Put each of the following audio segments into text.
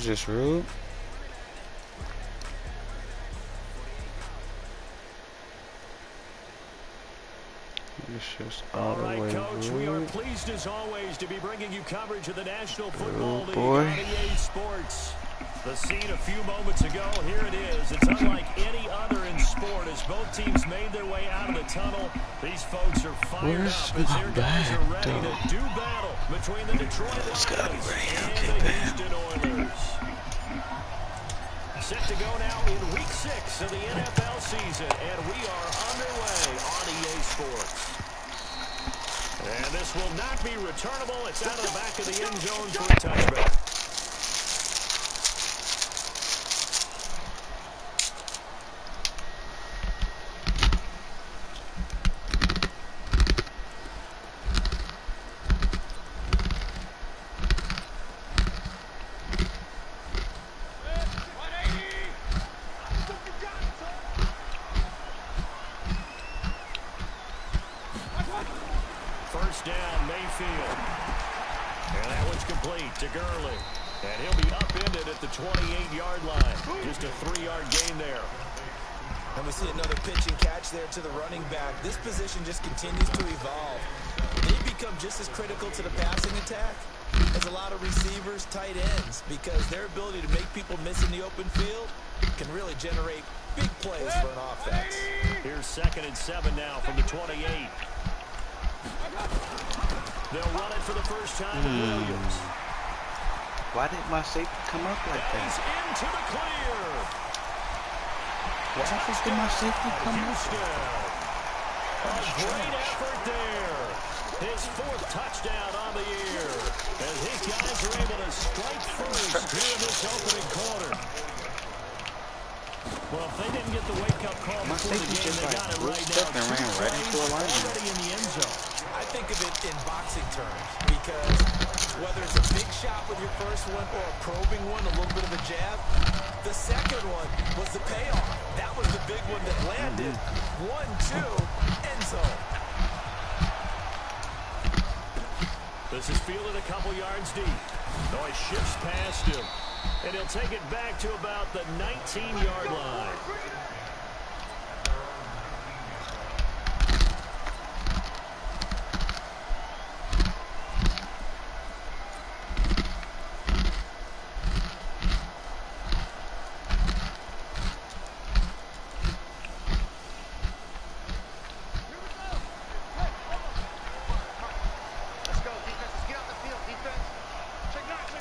Is this rude? It's just all the way Coach, rude. we are pleased as always to be bringing you coverage of the National Football League boy. on EA Sports. The scene a few moments ago, here it is. It's unlike any other in sport as both teams made their way out of the tunnel. These folks are fired up as their guys are ready to do battle between the Detroit Lions and the Houston Oilers. Set to go now in Week 6 of the NFL season, and we are underway on EA Sports. And this will not be returnable. It's out of the back of the end zone for a touchback. First down, Mayfield. And that one's complete to Gurley. And he'll be upended at the 28-yard line. Just a 3-yard gain there. And we see another pitch and catch there to the running back. This position just continues to evolve. They become just as critical to the passing attack as a lot of receivers, tight ends, because their ability to make people miss in the open field can really generate big plays for an offense. Here's 2nd and 7 now from the 28. They'll run it for the first time with Williams. Why did my safety come up like that? He's into the clear. Why did my safety come up? A great effort there. His 4th touchdown on the year. As his guys are able to strike first here in this opening quarter. Well, if they didn't get the wake-up call before the game, they got it right now. And ran right into a lineman. Already in the end zone. I think of it in boxing terms, because whether it's a big shot with your first one or a probing one, a little bit of a jab, the second one was the payoff. That was the big one that landed. 1-2, end zone. This is fielded a couple yards deep. No, he shifts past him. And he'll take it back to about the 19-yard line.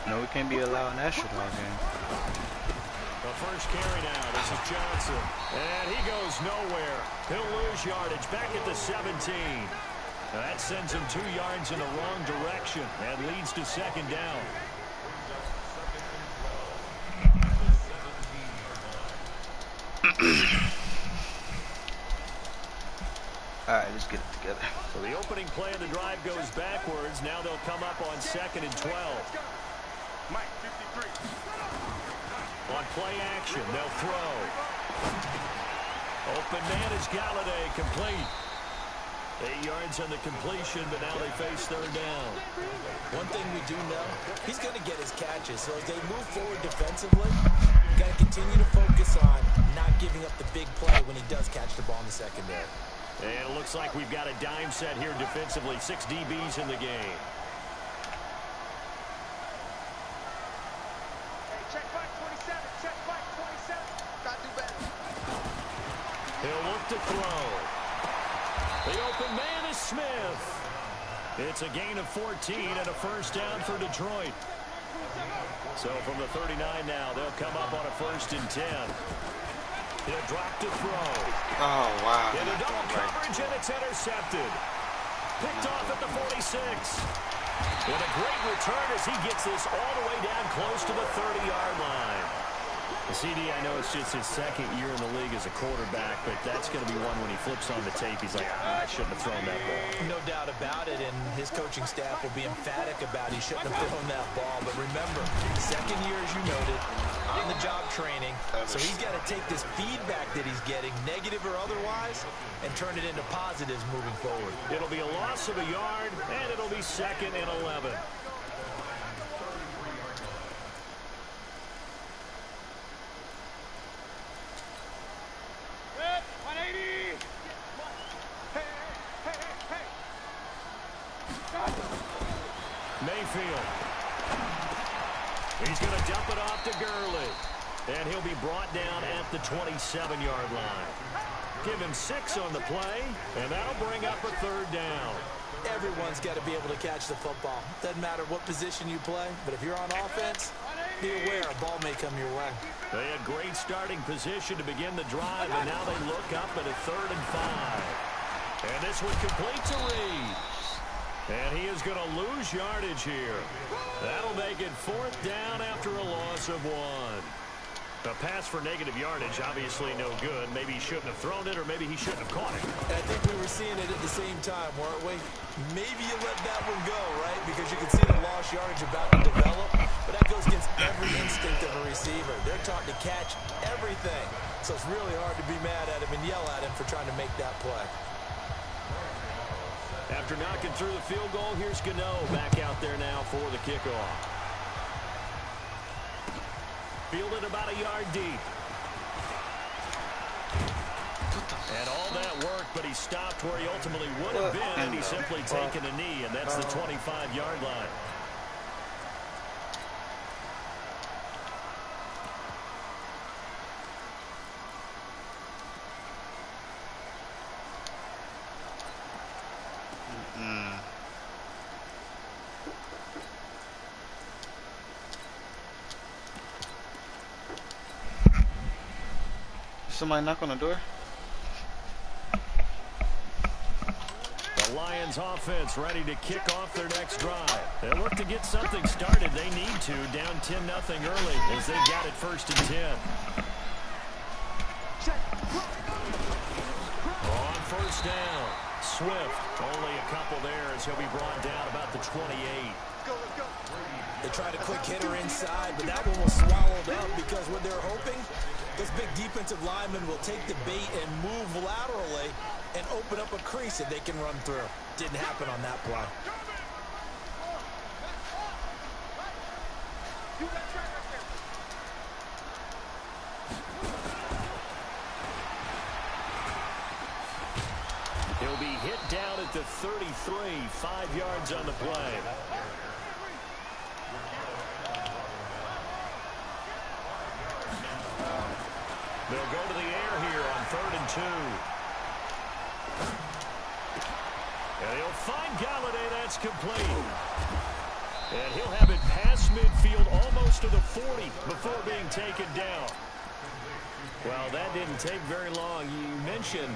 No, we can't be allowing that shit all game. The first carry now. This is Johnson. And he goes nowhere. He'll lose yardage back at the 17. Now that sends him 2 yards in the wrong direction and leads to 2nd down. All right, let's get it together. So the opening play of the drive goes backwards. Now they'll come up on 2nd and 12. On play action, they'll throw. Open man is Galladay, complete. 8 yards on the completion, but now they face 3rd down. One thing we do know, he's going to get his catches. So as they move forward defensively, you got to continue to focus on not giving up the big play when he does catch the ball in the secondary. And it looks like we've got a dime set here defensively. 6 DBs in the game. Check back 27. Check back 27. Got to do better. He'll look to throw. The open man is Smith. It's a gain of 14 and a first down for Detroit. So from the 39 now, they'll come up on a 1st and 10. He'll drop to throw. Oh, wow. In a double coverage, and it's intercepted. Picked off at the 46. With a great return as he gets this all the way down close to the 30-yard line. CD, I know it's just his 2nd year in the league as a quarterback, but that's going to be one when he flips on the tape. He's like, I shouldn't have thrown that ball. No doubt about it, and his coaching staff will be emphatic about he shouldn't have thrown that ball. But remember, 2nd year, as you noted, on-the-job training. So he's got to take this feedback that he's getting, negative or otherwise, and turn it into positives moving forward. It'll be a loss of a yard, and it'll be 2nd and 11. midfield. He's going to dump it off to Gurley. And he'll be brought down at the 27-yard line. Give him 6 on the play, and that'll bring up a third down. Everyone's got to be able to catch the football. Doesn't matter what position you play, but if you're on offense, be aware a ball may come your way. They had great starting position to begin the drive, and now they look up at a 3rd and 5. And this one complete to Reed. And he is going to lose yardage here. That'll make it 4th down after a loss of 1. A pass for negative yardage, obviously no good. Maybe he shouldn't have thrown it, or maybe he shouldn't have caught it. I think we were seeing it at the same time, weren't we? Maybe you let that one go, right? Because you can see the lost yardage about to develop. But that goes against every instinct of a receiver. They're taught to catch everything. So it's really hard to be mad at him and yell at him for trying to make that play. After knocking through the field goal, here's Gano back out there now for the kickoff. Fielded about a yard deep. And all that work, but he stopped where he ultimately would have been, and he's simply taken a knee, and that's the 25-yard line. Somebody knock on the door? The Lions offense ready to kick off their next drive. They look to get something started. They need to. Down 10-0 early as they got it 1st and 10. On 1st down. Swift. Only a couple there as he'll be brought down about the 28. They tried a quick hitter inside, but that one was swallowed up because what they're hoping, those big defensive linemen will take the bait and move laterally and open up a crease that they can run through. Didn't happen on that play. He'll be hit down at the 33, 5 yards on the play. They'll go to the air here on 3rd and 2. And he'll find Galladay. That's complete. And he'll have it past midfield almost to the 40 before being taken down. Well, that didn't take very long. You mentioned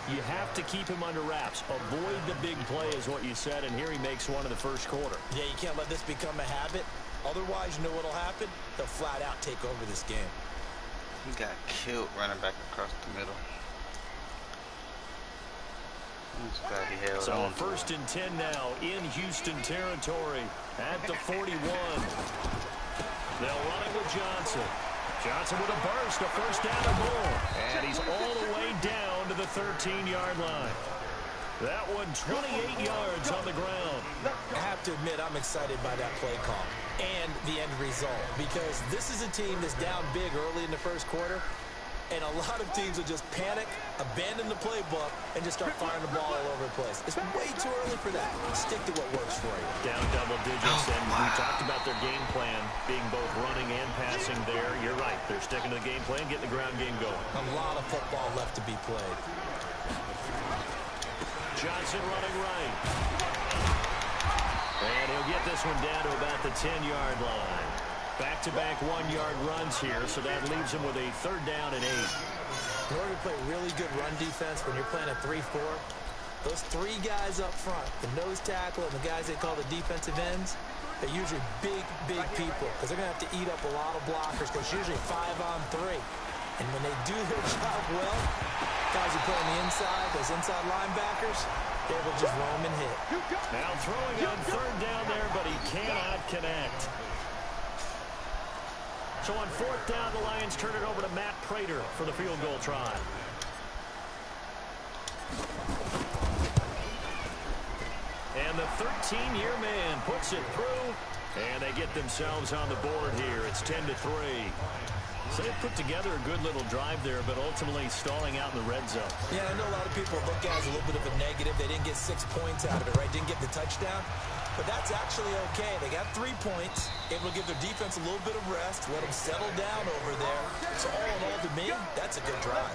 you have to keep him under wraps. Avoid the big play is what you said, and here he makes one in the 1st quarter. Yeah, you can't let this become a habit. Otherwise, you know what'll happen? They'll flat out take over this game. He got killed running back across the middle. Glad he held so on. 1st and 10 now in Houston territory at the 41. They'll run it with Johnson. Johnson with a burst, a 1st down and more. And he's all the way down to the 13-yard line. That one 28 yards on the ground. I have to admit, I'm excited by that play call and the end result, because this is a team that's down big early in the 1st quarter, and a lot of teams will just panic, abandon the playbook, and just start firing the ball all over the place. It's way too early for that. Stick to what works for you. Down double digits, and we talked about their game plan being both running and passing there. You're right. They're sticking to the game plan, getting the ground game going. A lot of football left to be played. Johnson running right. And he'll get this one down to about the 10-yard line. Back-to-back 1-yard runs here, so that leaves him with a 3rd down and 8. In order to play really good run defense when you're playing a 3-4, those 3 guys up front, the nose tackle and the guys they call the defensive ends, they're usually big people because they're going to have to eat up a lot of blockers because it's usually 5-on-3. And when they do their job well, guys who play on the inside, those inside linebackers, they will just roam and hit. Now throwing on 3rd down there, but he cannot connect. So on 4th down, the Lions turn it over to Matt Prater for the field goal try. And the 13-year man puts it through, and they get themselves on the board here. It's 10-3. So they put together a good little drive there, but ultimately stalling out in the red zone. Yeah, I know a lot of people look at it as a little bit of a negative. They didn't get 6 points out of it, right? Didn't get the touchdown. but that's actually okay. They got 3 points, able to give their defense a little bit of rest, let them settle down over there. So all in all, to me, that's a good drive.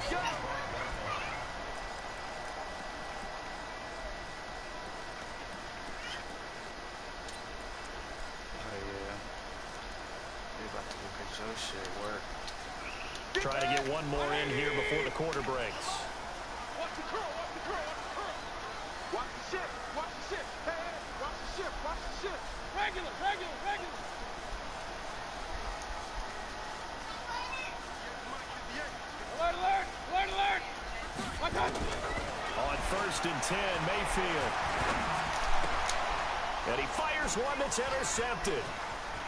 Shit work. Try to get one more in here before the quarter breaks. Watch the curl, watch the curl, watch the shift, watch the shift. Hey, hey, watch the shift, watch the shift. Regular, regular, regular. Alert, alert, alert, alert. Watch out. On 1st and 10, Mayfield. And he fires one that's intercepted.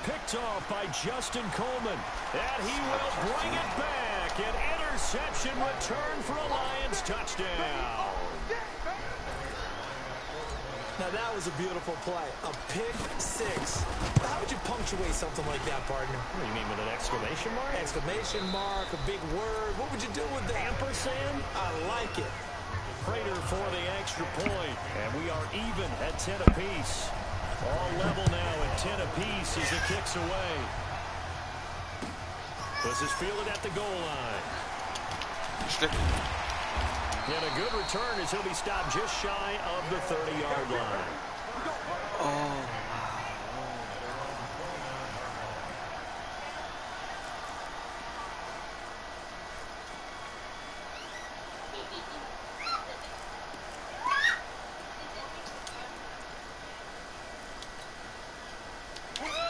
Picked off by Justin Coleman. And he will bring it back. An interception return for a Lions touchdown. Now that was a beautiful play. A pick 6. How would you punctuate something like that, partner? What do you mean, with an exclamation mark? Exclamation mark, a big word. What would you do with that? Ampersand? I like it. Prater for the extra point. And we are even at 10 apiece. All level now at 10 apiece as it kicks away. This is fielded at the goal line. And a good return as he'll be stopped just shy of the 30-yard line. Oh.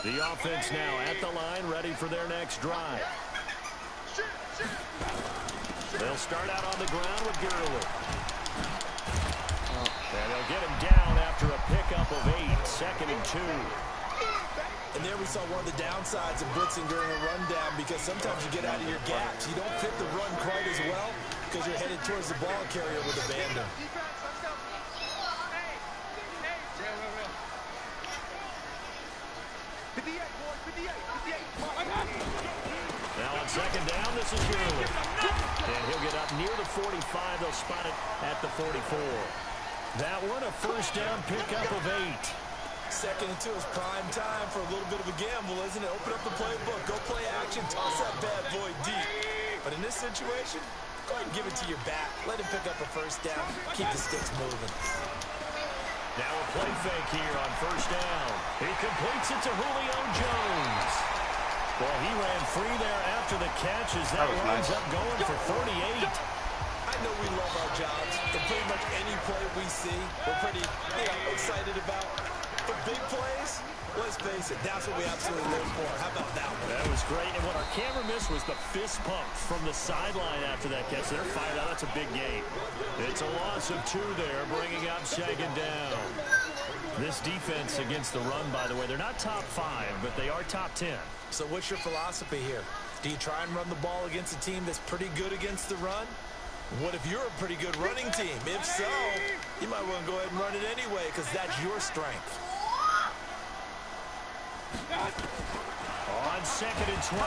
The offense now at the line, ready for their next drive. They'll start out on the ground with Gurley. And they'll get him down after a pickup of 8, 2nd and 2. And there we saw one of the downsides of blitzing during a rundown, because sometimes you get out of your gaps. You don't fit the run quite as well because you're headed towards the ball carrier with abandon. Now on 2nd down, this is Gurley. And he'll get up near the 45. They'll spot it at the 44. That one, a 1st down pickup of 8. 2nd and 2 is prime time for a little bit of a gamble, isn't it? Open up the playbook, go play action, toss that bad boy deep. But in this situation, go ahead and give it to your back. Let him pick up a 1st down. Keep the sticks moving. Now a play fake here on 1st down. He completes it to Julio Jones. Well, he ran free there after the catch as that winds up going for 38. I know we love our jobs, and pretty much any play we see, we're pretty excited about. But big plays, let's face it, that's what we absolutely live for. How about that one? That was great, and what our camera missed was the fist pump from the sideline after that catch. They're fired out. That's a big gain. It's a loss of 2 there, bringing up 2nd down. This defense against the run, by the way, they're not top 5, but they are top 10. So what's your philosophy here? Do you try and run the ball against a team that's pretty good against the run? What if you're a pretty good running team? If so, you might want to go ahead and run it anyway, because that's your strength. On 2nd and 12,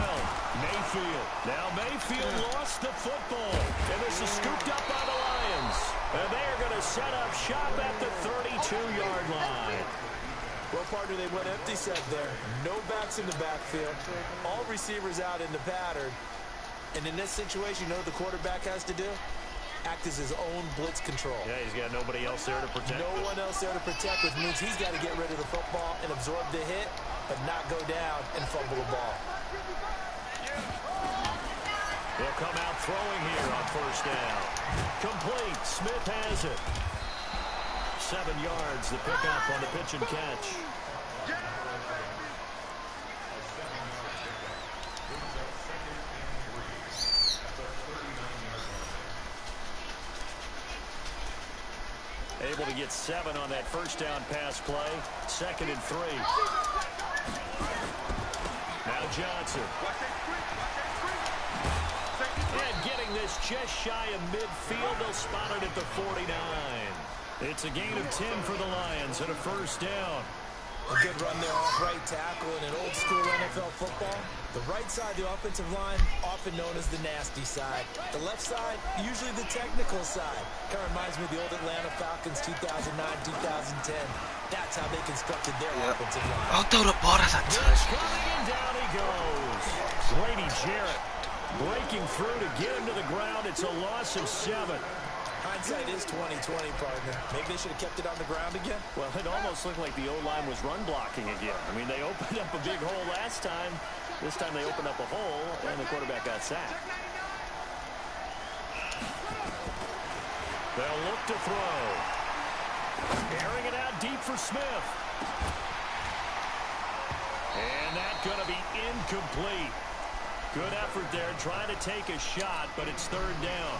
Mayfield. Now Mayfield lost the football, and this is scooped up by the Lions. And they are going to set up shop at the 32-yard line. Well, partner, they went empty set there. No backs in the backfield. All receivers out in the pattern. And in this situation, you know what the quarterback has to do? Act as his own blitz control. Yeah, he's got nobody else there to protect. No one else there to protect, which means he's got to get rid of the football and absorb the hit, but not go down and fumble the ball. They'll come out throwing here on 1st down. Complete. Smith has it. 7 yards, the pickup on the pitch and catch. Able to get 7 on that 1st down pass play. 2nd and 3. Now Johnson. And getting this just shy of midfield. They'll spot it at the 49. It's a gain of 10 for the Lions and a 1st down. A good run there off right tackle in an old-school NFL football. The right side, the offensive line, often known as the nasty side. The left side, usually the technical side. Kind of reminds me of the old Atlanta Falcons 2009-2010. That's how they constructed their offensive line. I'll throw the ball. That's a touch. And down he goes. Grady Jarrett breaking through to get him to the ground. It's a loss of 7. Hindsight is 20/20, partner. Maybe they should have kept it on the ground again. Well, it almost looked like the O-line was run blocking again. I mean, they opened up a big hole last time. This time they opened up a hole, and the quarterback got sacked. They'll look to throw. Airing it out deep for Smith. And that's going to be incomplete. Good effort there, trying to take a shot, but it's 3rd down.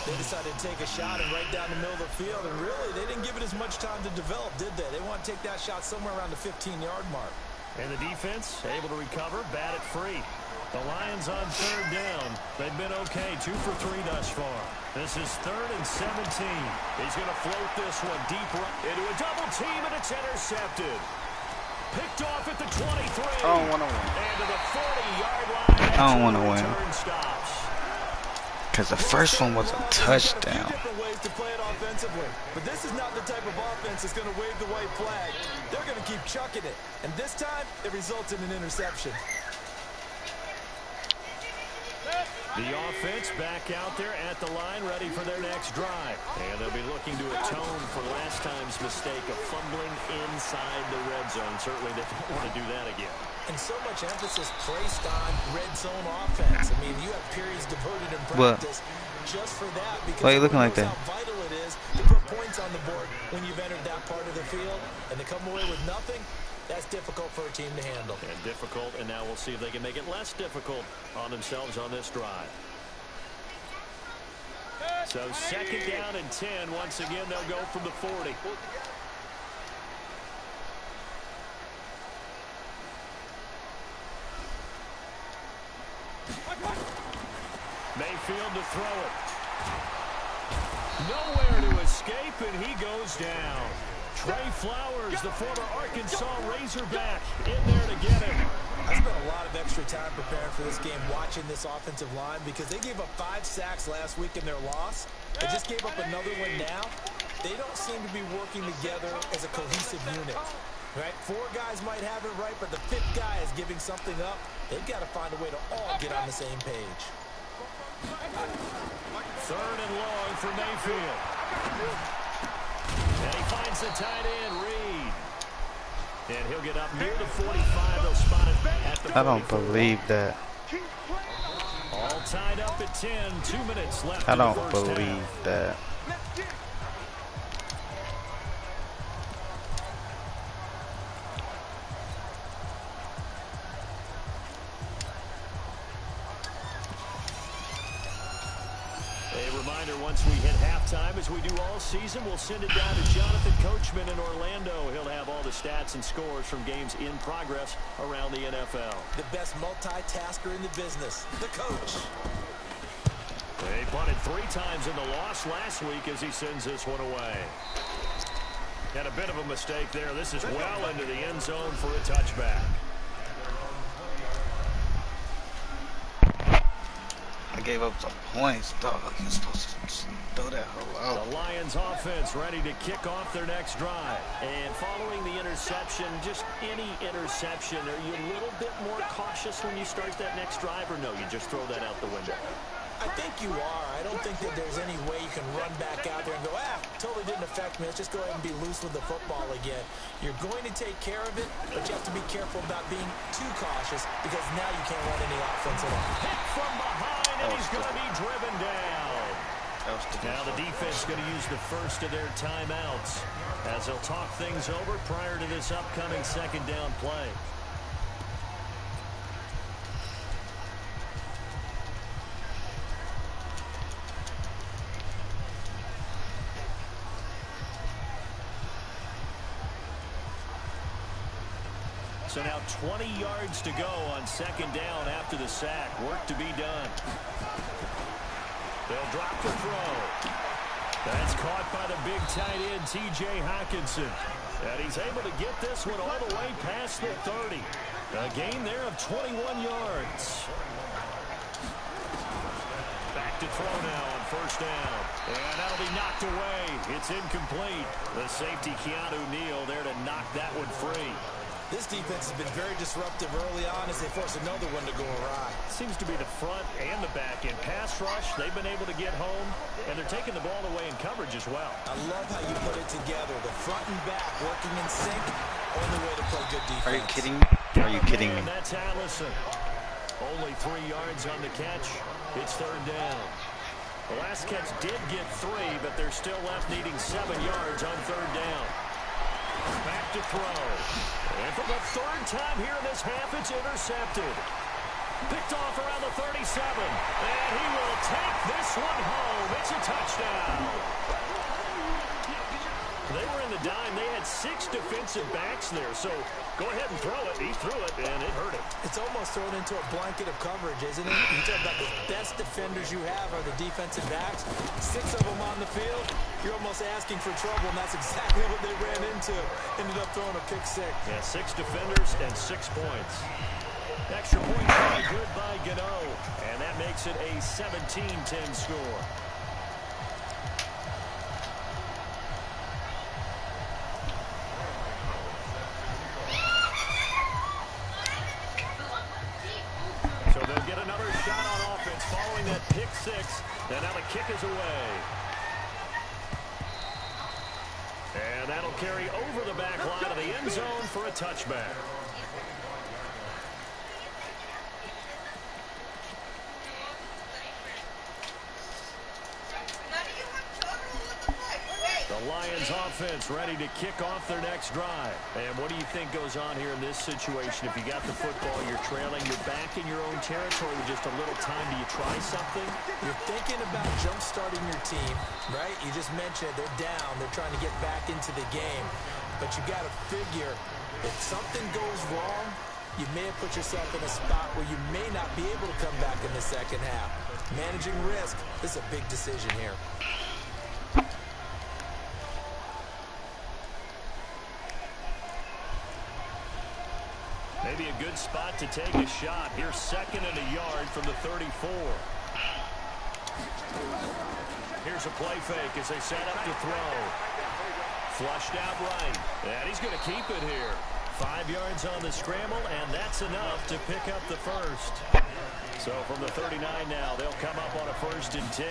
They decided to take a shot and right down the middle of the field, and really, they didn't give it as much time to develop, did they? They want to take that shot somewhere around the 15-yard mark. And the defense able to recover, bat it free. The Lions on 3rd down. They've been okay, 2 for 3 thus far. This is 3rd and 17. He's going to float this one deep into a double team, and it's intercepted. Picked off at the 23. I don't want to win. And to the 40-yard line. I don't want to win. Stops. Because the first one was a touchdown. There are a few different ways to play it offensively, but this is not the type of offense that's going to wave the white flag. They're going to keep chucking it, and this time it results in an interception. The offense back out there at the line, ready for their next drive. And they'll be looking to atone for last time's mistake of fumbling inside the red zone. Certainly they don't want to do that again. And so much emphasis placed on red zone offense. I mean, you have periods devoted in practice just for that, because why are you looking like that? How vital it is to put points on the board when you've entered that part of the field, and to come away with nothing. That's difficult for a team to handle. And difficult, and now we'll see if they can make it less difficult on themselves on this drive. So 2nd down and 10. Once again, they'll go from the 40. Mayfield to throw it. Nowhere to escape, and he goes down. Trey Flowers, the former Arkansas Razorback, in there to get him. I spent a lot of extra time preparing for this game, watching this offensive line, because they gave up 5 sacks last week in their loss. They just gave up another one now. They don't seem to be working together as a cohesive unit. Right? 4 guys might have it right, but the 5th guy is giving something up. They've got to find a way to all get on the same page. 3rd and long for Mayfield. And he finds the tight end, Reed. And he'll get up near the 45. They'll spot it at the 44. I don't believe that. All tied up at 10. 2 minutes left. I don't believe that. Once we hit halftime, as we do all season, we'll send it down to Jonathan Coachman in Orlando. He'll have all the stats and scores from games in progress around the NFL. The best multitasker in the business, the coach. They punted 3 times in the loss last week as he sends this one away. And a bit of a mistake there. This is well into the end zone for a touchback. I gave up some points, dog. You're supposed to throw that hole out. The Lions offense ready to kick off their next drive. And following the interception, just any interception, are you a little bit more cautious when you start that next drive, or no, you just throw that out the window? I think you are. I don't think that there's any way you can run back out there and go, totally didn't affect me. Let's just go ahead and be loose with the football again. You're going to take care of it, but you have to be careful about being too cautious, because now you can't run any offense at all. Hit from behind, and he's going to be driven down. Now the defense is going to use the first of their timeouts as they'll talk things over prior to this upcoming 2nd down play. So now 20 yards to go on 2nd down after the sack. Work to be done. They'll drop the throw. That's caught by the big tight end, T.J. Hockenson. And he's able to get this one all the way past the 30. A gain there of 21 yards. Back to throw now on first down. And that'll be knocked away. It's incomplete. The safety, Keanu Neal, there to knock that one free. This defense has been very disruptive early on as they force another one to go awry. Seems to be the front and the back end. Pass rush, they've been able to get home, and they're taking the ball away in coverage as well. I love how you put it together. The front and back working in sync. Only way to play good defense. Are you kidding me? Are you kidding me? That's Allison. Only 3 yards on the catch. It's third down. The last catch did get 3, but they're still left needing 7 yards on third down. Back to throw. And for the third time here in this half, it's intercepted. Picked off around the 37. And he will take this one home. It's a touchdown. They were in the dime. They had 6 defensive backs there. So go ahead and throw it. He threw it, and it hurt him. It's almost thrown into a blanket of coverage, isn't it? You talk about the best defenders you have are the defensive backs. 6 of them on the field. You're almost asking for trouble, and that's exactly what they ran into. Ended up throwing a pick 6. Yeah, 6 defenders and 6 points. Extra point try good by Gano, and that makes it a 17-10 score. So they'll get another shot on offense following that pick 6, and now the kick is away. And that'll carry over the back line of the end zone for a touchback. The Lions offense ready to kick off their next drive. And what do you think goes on here in this situation? If you got the football, you're trailing, you're back in your own territory with just a little time. Do you try something? You're thinking about jump-starting your team, right? You just mentioned they're down. They're trying to get back into the game. But you got to figure if something goes wrong, you may have put yourself in a spot where you may not be able to come back in the second half. Managing risk, this is a big decision here. Maybe a good spot to take a shot. Here's 2nd and a yard from the 34. Here's a play fake as they set up to throw. Flushed out right. And he's going to keep it here. 5 yards on the scramble, and that's enough to pick up the first. So from the 39 now, they'll come up on a 1st and 10.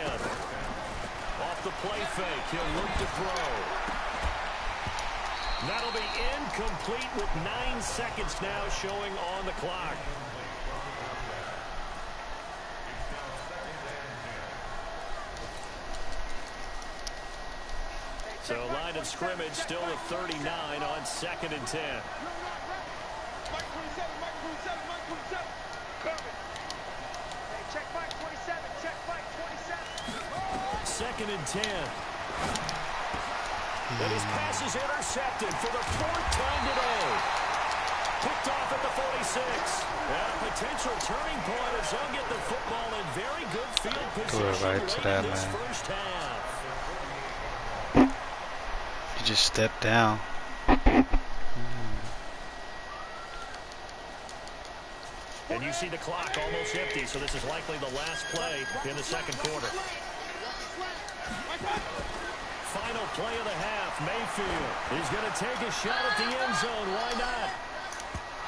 Off the play fake, he'll look to throw. That'll be incomplete with 9 seconds now showing on the clock. So line of scrimmage still at 39 on 2nd and 10. Mike 27, Mike 27, Mike 27. Cover. Hey, check Mike 27, check Mike 27. 2nd and 10. And his pass is intercepted for the 4th time today. Picked off at the 46. And a potential turning point as they'll get the football in very good field position right to that, this man. first half. He just stepped down. And you see the clock almost empty, so this is likely the last play in the second quarter. Final play of the half. Mayfield is going to take a shot at the end zone. Why not?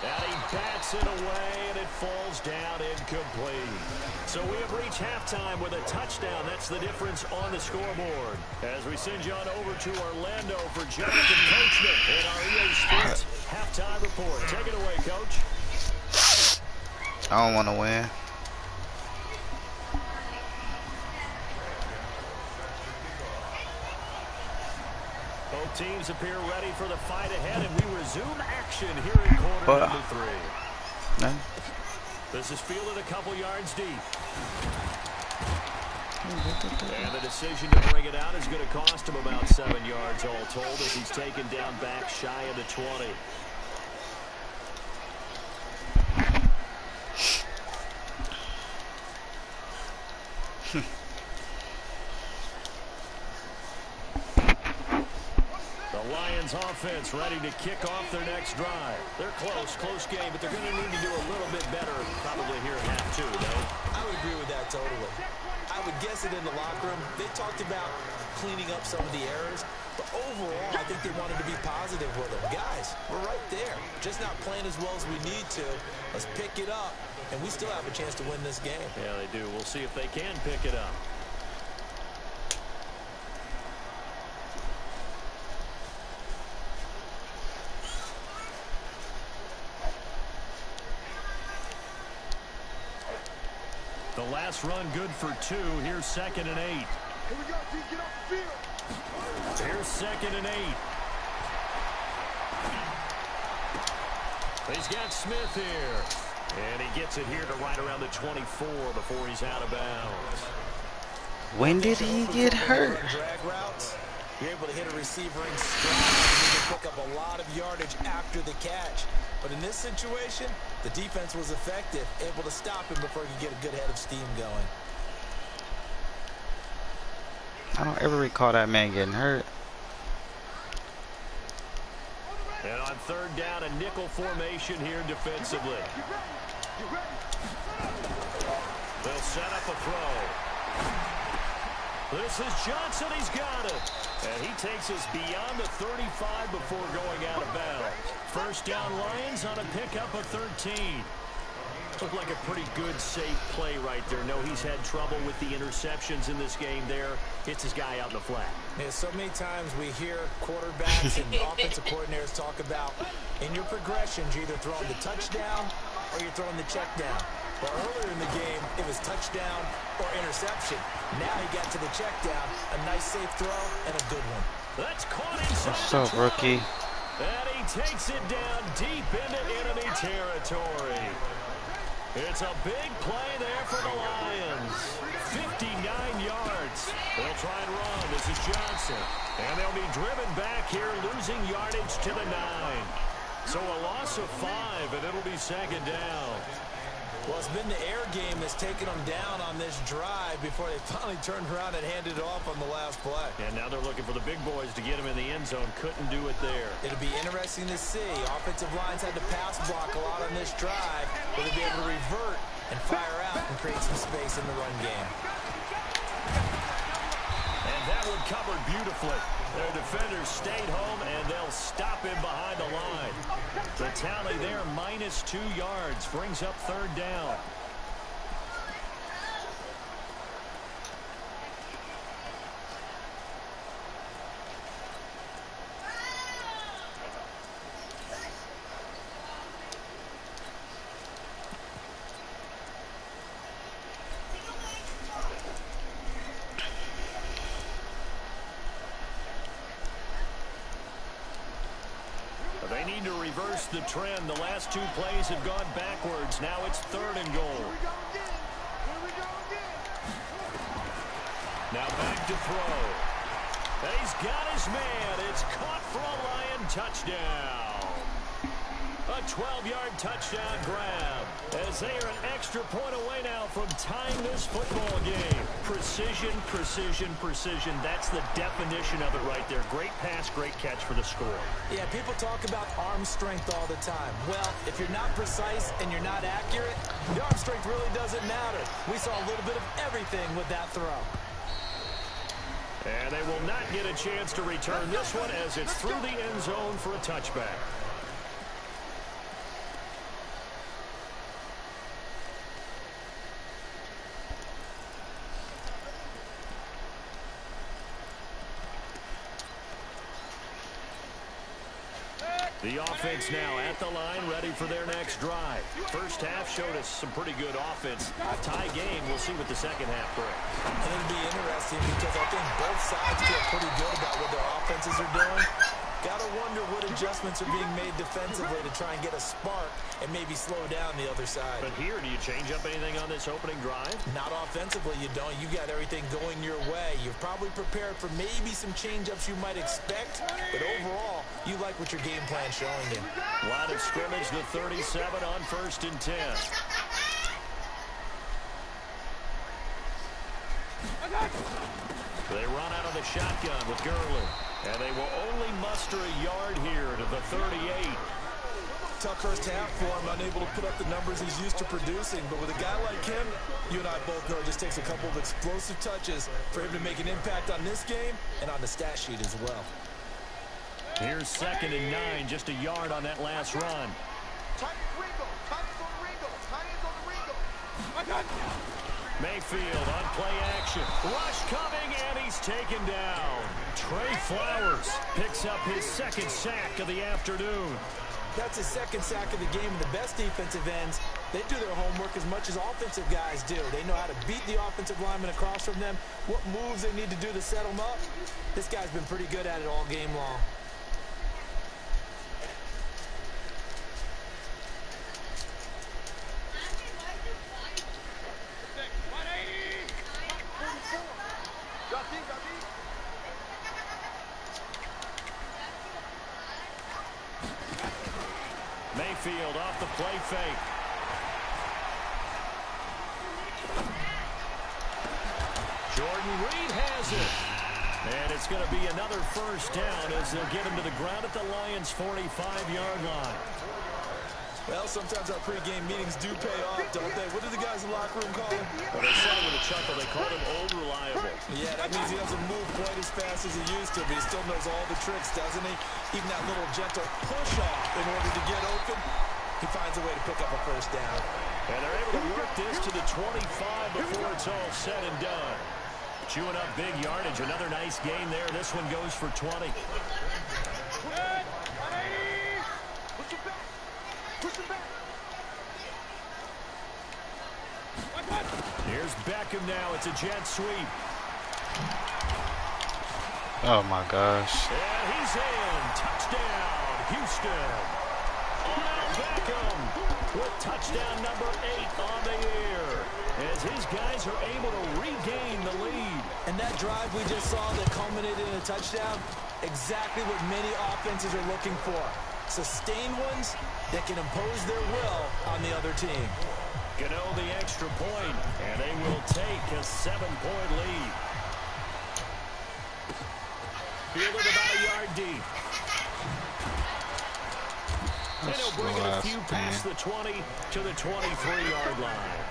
And he bats it away, and it falls down incomplete. So we have reached halftime with a touchdown. That's the difference on the scoreboard. As we send you on over to Orlando for Jonathan Coachman in our EA Sports halftime report. Take it away, Coach. I don't want to win. Both teams appear ready for the fight ahead, and we resume action here in quarter number 3. No. This is fielded a couple yards deep. And the decision to bring it out is going to cost him about 7 yards all told as he's taken down back shy of the 20. The Lions offense ready to kick off their next drive. They're close game, but they're going to need to do a little bit better probably here at half two, no? I would agree with that totally. I would guess it in the locker room. They talked about cleaning up some of the errors, but overall, I think they wanted to be positive with them. Guys, we're right there. Just not playing as well as we need to. Let's pick it up, and we still have a chance to win this game. Yeah, they do. We'll see if they can pick it up. The last run good for 2. Here's 2nd and 8. Here we go, D. Get off the field. Here's 2nd and 8. He's got Smith here. And he gets it here to right around the 24 before he's out of bounds. When did he get hurt? Drag routes, you're able to hit a receiver in stride. You can pick up a lot of yardage after the catch. But in this situation, the defense was effective, able to stop him before he could get a good head of steam going. I don't ever recall that man getting hurt. And on 3rd down, a nickel formation here defensively. They'll set up a throw. This is Johnson. He's got it. And he takes us beyond the 35 before going out of bounds. 1st down, Lions on a pickup of 13. Looked like a pretty good, safe play right there. No, he's had trouble with the interceptions in this game there. Hits his guy out in the flat. Yeah, so many times we hear quarterbacks and offensive coordinators talk about in your progressions, you're either throwing the touchdown or you're throwing the check down. But earlier in the game, it was touchdown or interception. Now he got to the check down. A nice, safe throw and a good one. That's caught inside. What's up, rookie? And he takes it down deep into enemy territory. It's a big play there for the Lions. 59 yards. They'll try and run. This is Johnson. And they'll be driven back here, losing yardage to the 9. So a loss of 5, and it'll be 2nd down. Well, it's been the air game that's taken them down on this drive before they finally turned around and handed it off on the last play. And now they're looking for the big boys to get him in the end zone. Couldn't do it there. It'll be interesting to see. Offensive lines had to pass block a lot on this drive. Will they be able to revert and fire out and create some space in the run game? And that one covered beautifully. Their defenders stayed home, and they'll stop him behind the line. The tally there, minus 2 yards, brings up 3rd down. They need to reverse the trend. The last 2 plays have gone backwards. Now it's 3rd and goal. Now back to throw. And he's got his man. It's caught for a Lion touchdown. A 12-yard touchdown grab. As they are an extra point away now from tying this football game. Precision, precision, precision. That's the definition of it right there. Great pass, great catch for the score. Yeah, people talk about arm strength all the time. Well, if you're not precise and you're not accurate, the arm strength really doesn't matter. We saw a little bit of everything with that throw. And they will not get a chance to return this one as it's through the end zone for a touchback. The offense now at the line, ready for their next drive. First half showed us some pretty good offense. A tie game. We'll see what the second half brings. And it'll be interesting because I think both sides feel pretty good about what their offenses are doing. Got to wonder what adjustments are being made defensively to try and get a spark and maybe slow down the other side. But here, do you change up anything on this opening drive? Not offensively, you don't. You got everything going your way. You're probably prepared for maybe some change-ups you might expect, but overall, you like what your game plan's showing you. Line of scrimmage, the 37 on 1st and 10. They run out of the shotgun with Gurley. And they will only muster a yard here to the 38. Tough first half for him, unable to put up the numbers he's used to producing. But with a guy like him, you and I both know it just takes a couple of explosive touches for him to make an impact on this game and on the stat sheet as well. Here's 2nd and 9, just a yard on that last run. Mayfield on play action. Rush coming, and he's taken down. Trey Flowers picks up his 2nd sack of the afternoon. That's his 2nd sack of the game, and the best defensive ends, they do their homework as much as offensive guys do. They know how to beat the offensive lineman across from them, what moves they need to do to set them up. This guy's been pretty good at it all game long. Mayfield off the play fake. Jordan Reed has it. And it's going to be another first down as they'll get him to the ground at the Lions' 45-yard line. Well, sometimes our pregame meetings do pay off, don't they? What do the guys in the locker room call him? Well, they said it with a chuckle. They called him old reliable. Yeah, that means he doesn't move quite as fast as he used to, but he still knows all the tricks, doesn't he? Even that little gentle push-off in order to get open, he finds a way to pick up a first down. And they're able to work this to the 25 before it's all said and done. Chewing up big yardage. Another nice gain there. This one goes for 20. Here's Beckham now. It's a jet sweep. Oh my gosh. And he's in. Touchdown, Houston. Odell Beckham with touchdown number 8 on the year, as his guys are able to regain the lead. And that drive we just saw that culminated in a touchdown, exactly what many offenses are looking for. Sustained ones that can impose their will on the other team. Gano the extra point, and they will take a 7-point lead. Fielded about a yard deep. And he'll bring it a few past the 20 to the 23-yard line.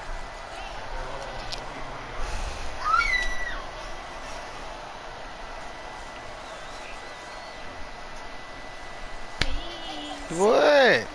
What?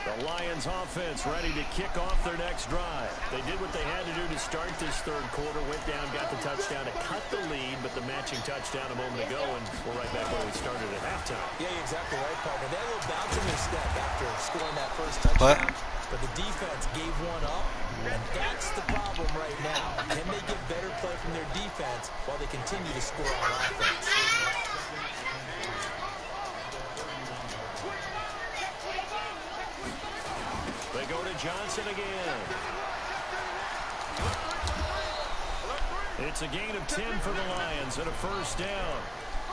The Lions offense ready to kick off their next drive. They did what they had to do to start this third quarter. Went down, got the touchdown to cut the lead, but the matching touchdown a moment ago, and we're right back where we started at halftime. Yeah, you're exactly right, partner. They had a little bounce in their step after scoring that first touchdown. But the defense gave one up, and that's the problem right now. Can they get better play from their defense while they continue to score on offense? They go to Johnson again. It's a gain of 10 for the Lions and a first down.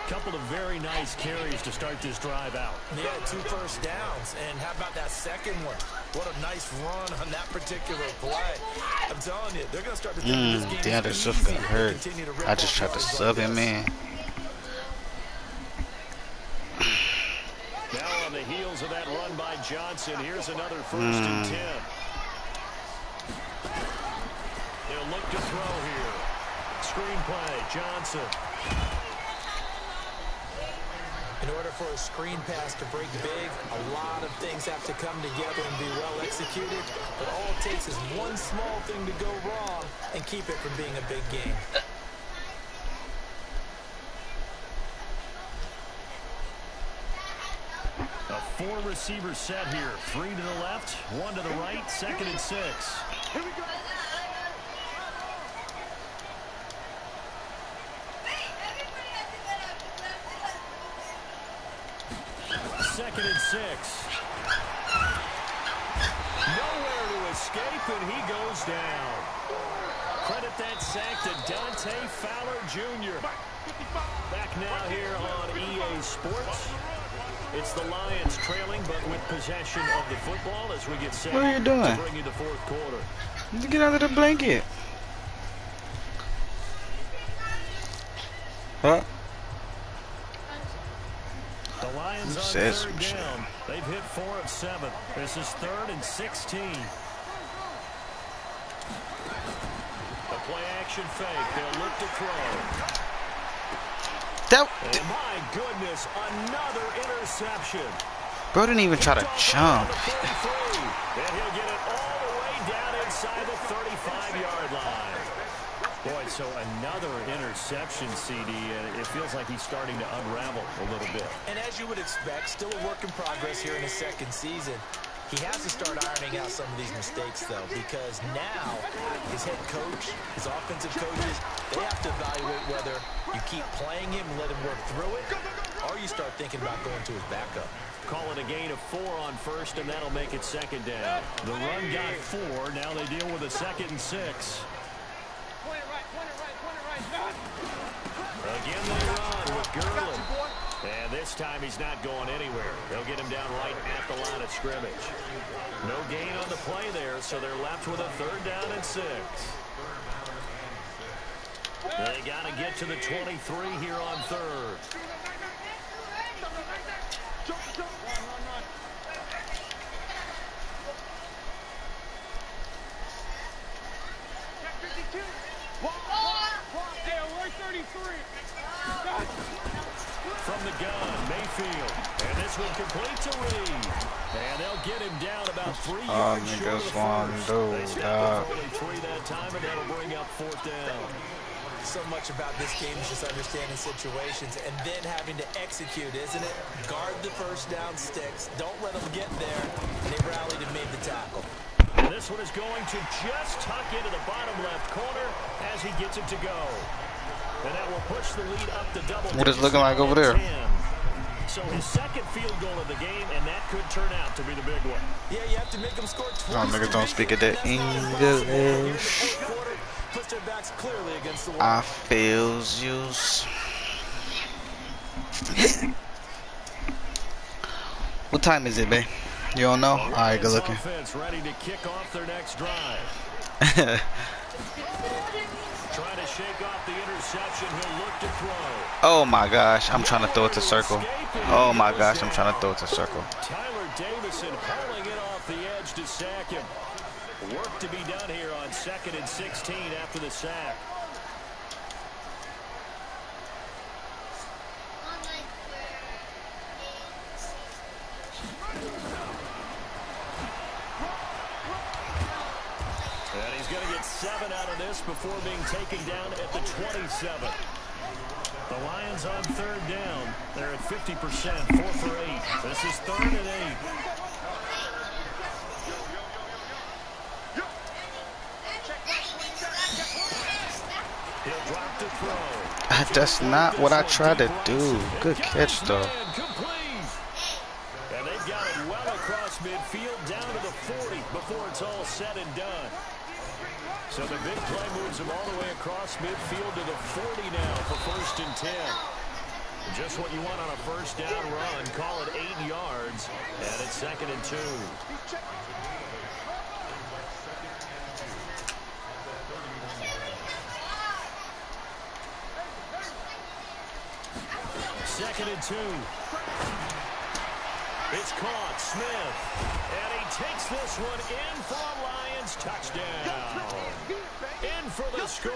Couple of very nice carries to start this drive out. They had 2 first downs, and how about that second one? What a nice run on that particular play. I'm telling you, they're going to start to think this game DeAndre Swift got hurt. I just tried to sub him in. Now on the heels of that run by Johnson, here's another first and 10. They'll look to throw here. Screenplay, Johnson. In order for a screen pass to break big, a lot of things have to come together and be well executed. But all it takes is one small thing to go wrong and keep it from being a big game. A 4-receiver set here. 3 to the left, 1 to the right, 2nd and 6. Here we go. 2nd and 6. Nowhere to escape, and he goes down. Credit that sack to Dante Fowler Jr. Back now here on EA Sports. It's the Lions trailing, but with possession of the football as we get set What are you doing? to bring you the fourth quarter. Get out of the blanket. Huh? Lions on said some third shit. down. They've hit 4 of 7. This is 3rd and 16. The play action fake. They'll look to throw. And my goodness, another interception. Bro didn't even try to jump. And he'll get it all the way down inside the 35-yard line. Boy, so another interception, CD, and it feels like he's starting to unravel a little bit. And as you would expect, still a work in progress here in his second season. He has to start ironing out some of these mistakes, though, because now his head coach, his offensive coaches, they have to evaluate whether you keep playing him and let him work through it, or you start thinking about going to his backup. Call it a gain of 4 on first, and that'll make it 2nd down. The run got 4. Now they deal with a 2nd and 6. Again they run with Gurley. And this time he's not going anywhere. They'll get him down right at the line of scrimmage. No gain on the play there, so they're left with a 3rd down and 6. They got to get to the 23 here on 3rd. From the gun, Mayfield. And this one complete to Reed. And they'll get him down about 3 yards short of the first. They stopped only 3 that time, and that'll bring up 4th down. So much about this game is just understanding situations and then having to execute, isn't it? Guard the first down sticks. Don't let them get there. And they rallied and made the tackle. This one is going to just tuck into the bottom left corner as he gets it to go. And that will push the lead up to double. What is it looking like over there? 10. So his 2nd field goal of the game, and that could turn out to be the big one. Yeah, you have to make them score twice. Oh, niggas don't speak that English. Puts their backs clearly against the wall. I feels you. What time is it, babe? You don't know? All right, good looking. Ready to kick off their next drive. Trying to shake off the interception. He'll look to throw. Oh my gosh, I'm trying to throw it to circle. Oh my gosh, I'm trying to throw it to circle. Tyler Davison hauling it off the edge to sack him. Work to be done here on 2nd and 16 after the sack. And he's going to get 7 out of this before being taken down at the 27. The Lions on 3rd down. They're at 50%, 4 for 8. This is 3rd and 8. He'll drop to throw. That's not what I tried to do. Good catch, though. And they've got it well across midfield down to the 40 before it's all said and done. So the big play moves him all the way across midfield to the 40 now for 1st and 10. Just what you want on a 1st down run. Call it 8 yards. And it's 2nd and 2. Second and 2. It's caught. Smith. And he takes this one in for a Lions touchdown. In for the score.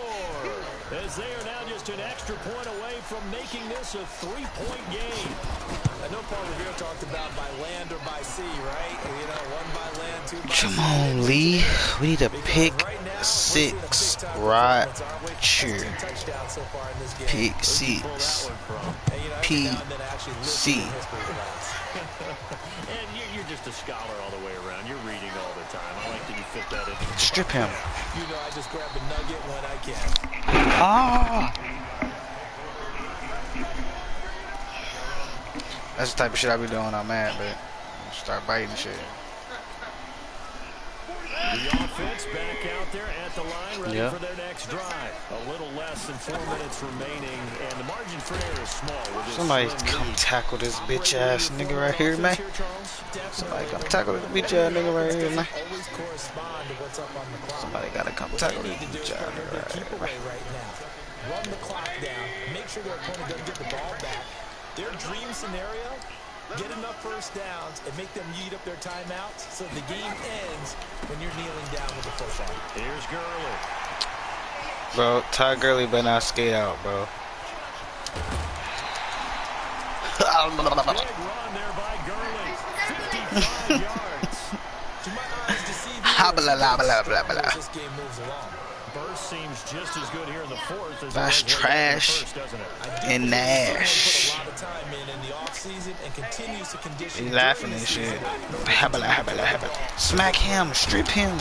As they are now just an extra point away from making this a 3-point game. I know Paul Revere talked about by land or by sea, right? You know, 1 by land, 2 by sea. Come on, Lee. We need a pick 6 right here. Pick 6. PC. And you're just a scholar all the way around. You're reading all the time. I like that you fit that in. Strip him. You know, I just grab a nugget when I can. Ah! That's the type of shit I be doing when I'm mad, but start biting shit. The offense back out there at the line, ready for their next drive. A little less than 4 minutes remaining, and the margin for error is small. Somebody come tackle this bitch ass nigga right here, man. Somebody come tackle this bitch ass nigga right here, man. Somebody gotta come tackle this bitch ass nigga right here, man. Run the clock down. Make sure their opponent doesn't get the ball back. Their dream scenario Get enough first downs and make them eat up their timeouts so the game ends when you're kneeling down with the football. Here's Gurley. Bro, Ty Gurley better not skate out, bro. Big run there by Gurley. 55 yards. To my eyes, this game moves along. Burst seems just as good here in the fourth as That's it was trash. in the first, doesn't it? And Nash. Put a lot of time in the offseason and continues to condition. He laughing and shit. Smack him, strip him. And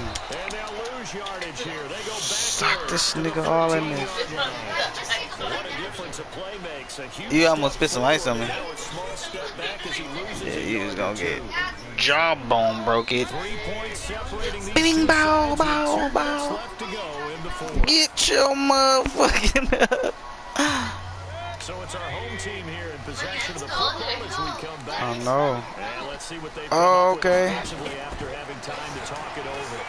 they'll lose yardage here. They go back. Sock this nigga all in there. What a difference a play makes. A huge You almost spit some ice on me. now a small step back as he loses Yeah, it you was down gonna to get 2. jawbone broke it. 3 points separating these Bing, two bow, sides with bow, 2 minutes bow. left to go in the fourth. Get your motherfucking So it's our home team here in possession of the football as we come back. Oh no. And let's see what they Oh, okay. offensively after having time to talk it over.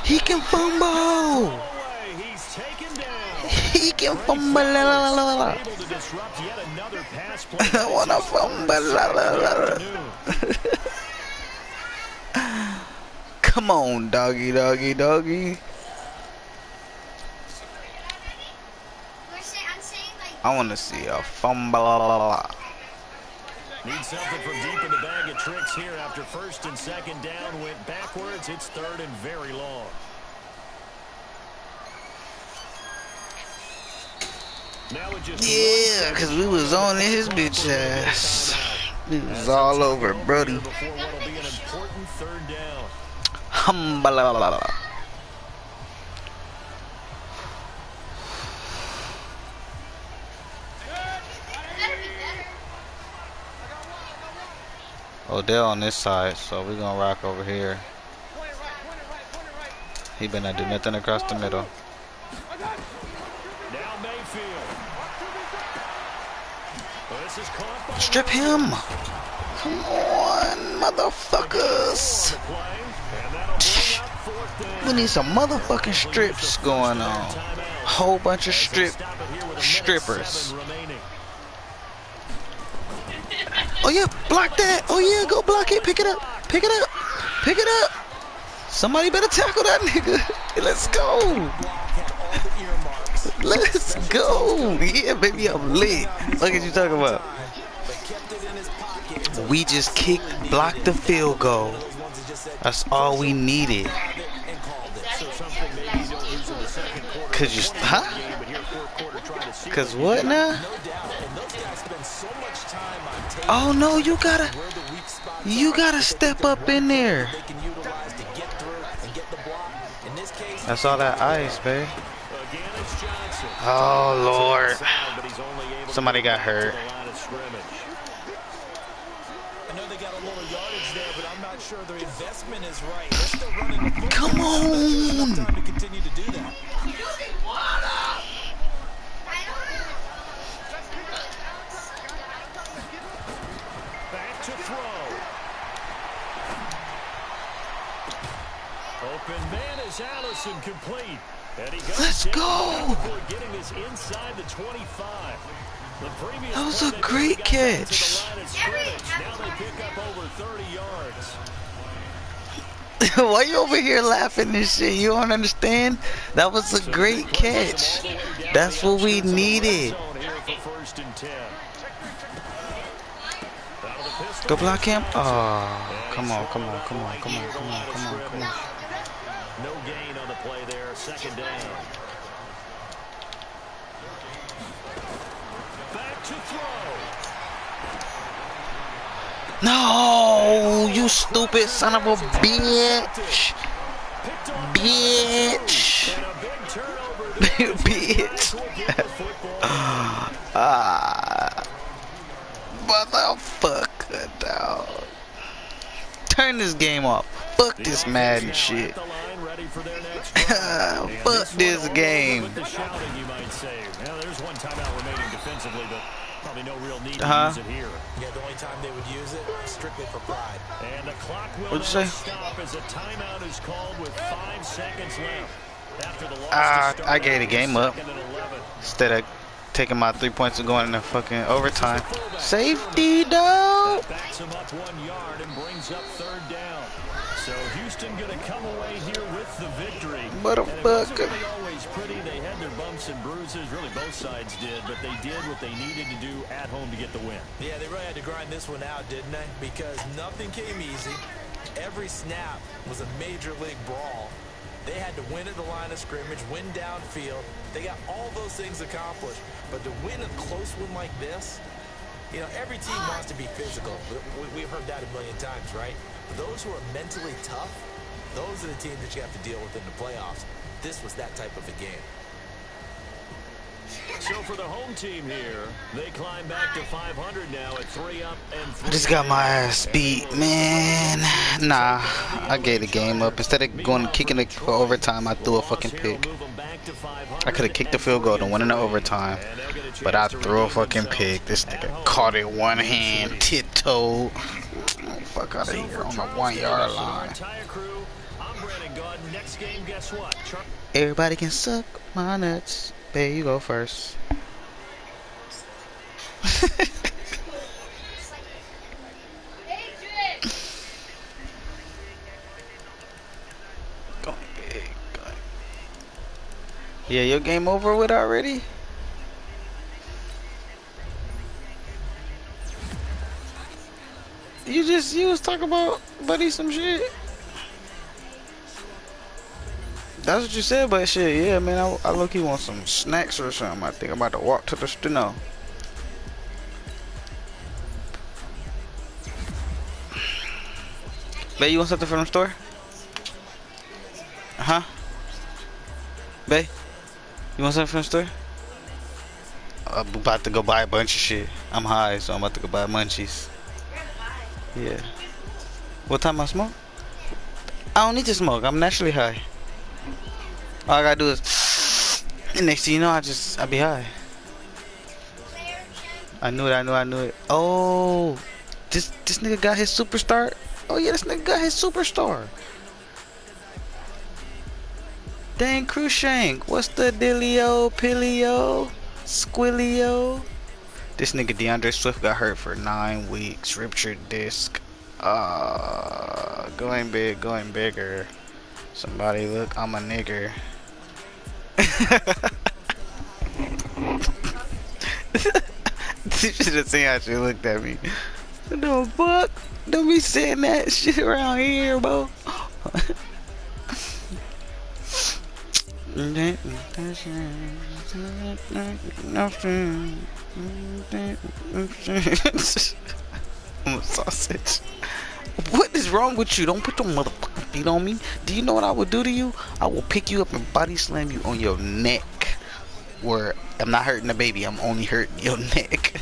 He can fumble. Away, he's taken down. He can fumble. Able to disrupt yet another pass play. I wanna fumble. Come on, doggy, doggy, doggy. I wanna see a fumble. Need something from deep in the bag of tricks here after first and second down went backwards. It's third and very long. Now it just Yeah, cause we was on his bitch ass. We was all over, brody. before what'll be an important third down. Humble. Odell on this side, so we're gonna rock over here. He better not do nothing across the middle. Now Mayfield. Well, this is caught by Strip him! Come on, motherfuckers! the play, and that'll bring up fourth down. We need some motherfucking strips going on. Whole bunch of Stop it here with a minute strippers. 7 remaining. Oh yeah, block that! Oh yeah, go block it! Pick it up! Pick it up! Pick it up! Somebody better tackle that nigga! Let's go! Let's go! Yeah, baby, I'm lit. What are you talking about? We just blocked the field goal. That's all we needed. So something maybe you don't lose in the second quarter. Cause you, huh? But here, fourth quarter, try to see Cause what now? No doubt. And those guys spend so much time on tape Oh no, you where the weak spots gotta step up in there. they can utilize to get through and get the block. In this case, That's all that ice, babe. Again, it's Johnson. Oh Lord. But he's only able Somebody got hurt. to the line of scrimmage. I know they got a little yardage there, but I'm not sure their investment is right. They're still running the football. Come Enough on! time to continue to do that. Back to throw. Open man is Allison complete. And he goes Let's down go! before getting this inside the 25. The previous That was play, a they great got down to the catch. line of scrimmage. Now they pick up over 30 yards. Why you over here laughing and shit? You don't understand? That was a great catch. That's what we needed. Go block him. Oh, come on, come on, come on, come on, come on, come on, come on. No gain on the play there. Second down. Back to throw. No, you stupid son of a bitch. Picked off Bitch. and a big turnover. Bitch. Will get the football. Ah, motherfucker, dog. Turn this game off. Fuck this Madden shit. At the line, ready for their next drive. And Fuck this one game. with the shouting, you might say. Now there's one timeout remaining defensively, but probably no real need to Uh-huh. use it here. Yeah, the only time they would use it, strictly for pride. And the clock will What'd you now say? stop as a timeout is called with 5 seconds left. After the loss Ah, to start I gave out the game up. second and 11. Instead of taking my 3 points and going into fucking overtime. Safety, though. That backs him up 1 yard and brings up third down. So Houston going to come away here with the victory. Motherfucker. Really always pretty. They had their bumps and bruises. Really, both sides did, but they did what they needed to do at home to get the win. Yeah, they really had to grind this one out, didn't they? Because nothing came easy. Every snap was a major league brawl. They had to win at the line of scrimmage, win downfield. They got all those things accomplished. But to win a close one like this, you know, every team wants to be physical. We've heard that a million times, right? But those who are mentally tough, those are the teams that you have to deal with in the playoffs. This was that type of a game. So for the home team here, they climb back to 500 now at 3 up and 3. I just got my ass beat, man. Nah, I gave the game up. Instead of going kicking it for overtime, I threw a fucking pick. I could have kicked the field goal and won in the overtime, but I threw a fucking pick. This nigga caught it one hand, tiptoed. Oh, fuck out of here on the 1 yard line. Everybody can suck my nuts. There you go first. Going big, going. Yeah, your game over with already? You was talking about buddy some shit. That's what you said, but shit, yeah, man, I look, you want some snacks or something. I think I'm about to walk to the store. No. Bae, you want something from the store? Huh? Bae, you want something from the store? I'm about to go buy a bunch of shit. I'm high, so I'm about to go buy munchies. Yeah. What time I smoke? I don't need to smoke. I'm naturally high. All I gotta do is, and next thing you know, I be high. I knew it. Oh, this nigga got his superstar. Oh yeah, this nigga got his superstar. Dang, Cruikshank, what's the dealio, Pillio, Squillio? This nigga DeAndre Swift got hurt for 9 weeks, ruptured disc. Going big, going bigger. Somebody look, I'm a nigger. You should have seen how she looked at me. No fuck, don't be saying that shit around here, bro. I'm a sausage. What is wrong with you? Don't put your motherfucking feet on me. Do you know what I will do to you? I will pick you up and body slam you on your neck. Where I'm not hurting the baby, I'm only hurting your neck.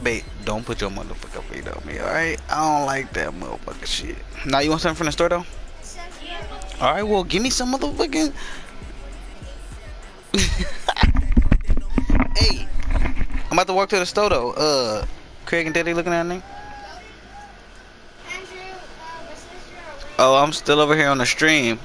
Babe, don't put your motherfucking feet on me, alright? I don't like that motherfucking shit. Now you want something from the store though? Alright, well give me some motherfucking Hey, I'm about to walk to the store though. Craig and Daddy looking at me. Oh, I'm still over here on the stream.